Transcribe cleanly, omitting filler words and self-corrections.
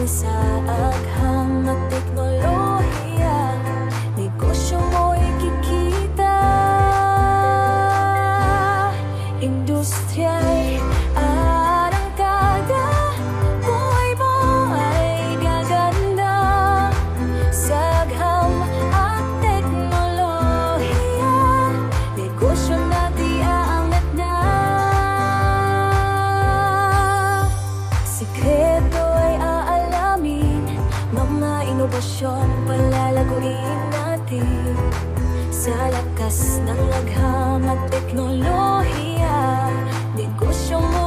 sa agham at teknolohiya, negosyo mo'y kikita. Industriya'y arangkada, buhay mo ay gaganda. Sa agham at teknolohiya, negosyo natin aangat na. Sikreto ay aalamin, mga inobasyon palalaguin natin. Sa lakas ng agham at teknolohiya, negosyo mo